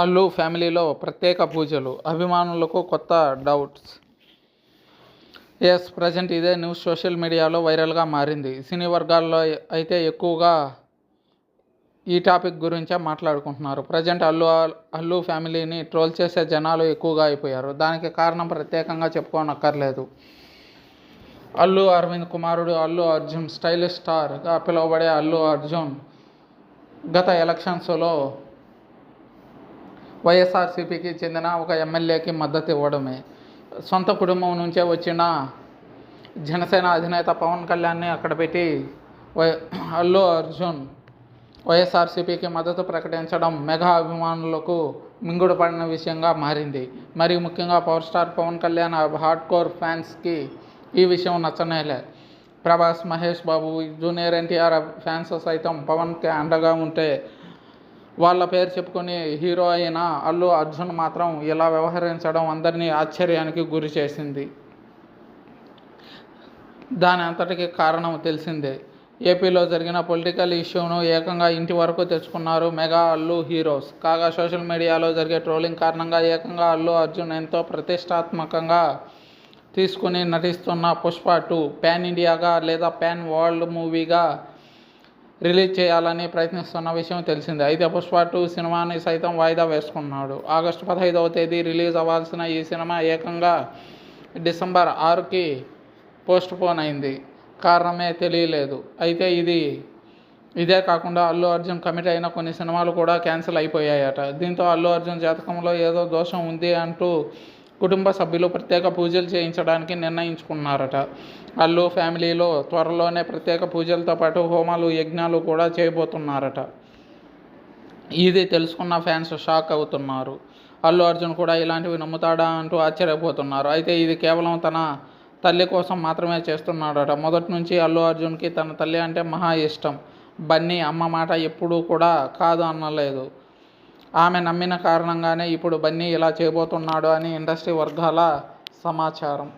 అల్లు ఫ్యామిలీలో ప్రత్యేక పూజలు, అభిమానులకు కొత్త డౌట్స్. ప్రజెంట్ ఇదే న్యూస్ సోషల్ మీడియాలో వైరల్గా మారింది. సినీ వర్గాల్లో అయితే ఎక్కువగా ఈ టాపిక్ గురించే మాట్లాడుకుంటున్నారు. ప్రజెంట్ అల్లు ఫ్యామిలీని ట్రోల్ చేసే జనాలు ఎక్కువగా అయిపోయారు. దానికి కారణం ప్రత్యేకంగా చెప్పుకోనక్కర్లేదు. అల్లు అరవింద్ కుమారుడు అల్లు అర్జున్, స్టైలిష్ స్టార్గా పిలువబడే అల్లు అర్జున్ గత ఎలక్షన్స్లో వైఎస్ఆర్సీపీకి చెందిన ఒక ఎమ్మెల్యేకి మద్దతు ఇవ్వడమే. సొంత కుటుంబం నుంచే వచ్చిన జనసేన అధినేత పవన్ కళ్యాణ్ని అక్కడ పెట్టి అల్లు అర్జున్ వైఎస్ఆర్సీపీకి మద్దతు ప్రకటించడం మెగా అభిమానులకు మింగుడు పడిన విషయంగా మారింది. మరి ముఖ్యంగా power star Pawan Kalyan hard core ఫ్యాన్స్కి ఈ విషయం నచ్చనేలే. ప్రభాస్, మహేష్ బాబు, జూనియర్ ఎన్టీఆర్ ఫ్యాన్స్ సైతం పవన్కి అండగా ఉంటే వాళ్ళ పేరు చెప్పుకొని హీరో అయిన అల్లు అర్జున్ మాత్రం ఇలా వ్యవహరించడం అందరినీ ఆశ్చర్యానికి గురి చేసింది. దాని అంతటికి కారణం తెలిసిందే. ఏపీలో జరిగిన పొలిటికల్ ఇష్యూను ఏకంగా ఇంటి వరకు తెచ్చుకున్నారు మెగా అల్లు హీరోస్. కాగా సోషల్ మీడియాలో జరిగే ట్రోలింగ్ కారణంగా ఏకంగా అల్లు అర్జున్ ఎంతో ప్రతిష్టాత్మకంగా తీసుకుని నటిస్తున్న పుష్ప 2 పాన్ ఇండియాగా లేదా పాన్ వరల్డ్ మూవీగా రిలీజ్ చేయాలని ప్రయత్నిస్తున్న విషయం తెలిసిందే. అయితే పుష్ప 2 సినిమాని సైతం వాయిదా వేసుకున్నాడు. ఆగస్టు 15వ తేదీ రిలీజ్ అవ్వాల్సిన ఈ సినిమా ఏకంగా డిసెంబర్ 6కి పోస్ట్ పోన్ అయింది. కారణమే తెలియలేదు. అయితే ఇదే కాకుండా అల్లు అర్జున్ కమిట్ అయిన కొన్ని సినిమాలు కూడా క్యాన్సిల్ అయిపోయాయట. దీంతో అల్లు అర్జున్ జాతకంలో ఏదో దోషం ఉంది అంటూ కుటుంబ సభ్యులు ప్రత్యేక పూజలు చేయించడానికి నిర్ణయించుకున్నారట. అల్లు ఫ్యామిలీలో త్వరలోనే ప్రత్యేక పూజలతో పాటు హోమాలు, యజ్ఞాలు కూడా చేయబోతున్నారట. ఇది తెలుసుకున్న ఫ్యాన్స్ షాక్ అవుతున్నారు. అల్లు అర్జున్ కూడా ఇలాంటివి నమ్ముతాడా అంటూ ఆశ్చర్యపోతున్నారు. అయితే ఇది కేవలం తన తల్లి కోసం మాత్రమే చేస్తున్నాడట. మొదటి నుంచి అల్లు అర్జున్కి తన తల్లి అంటే మహా ఇష్టం. బన్నీ అమ్మ మాట ఎప్పుడూ కూడా కాదు అనలేదు. ఆమె నమ్మిన కారణంగానే ఇప్పుడు బన్నీ ఇలా చేయబోతున్నాడు అని ఇండస్ట్రీ వర్గాల సమాచారం.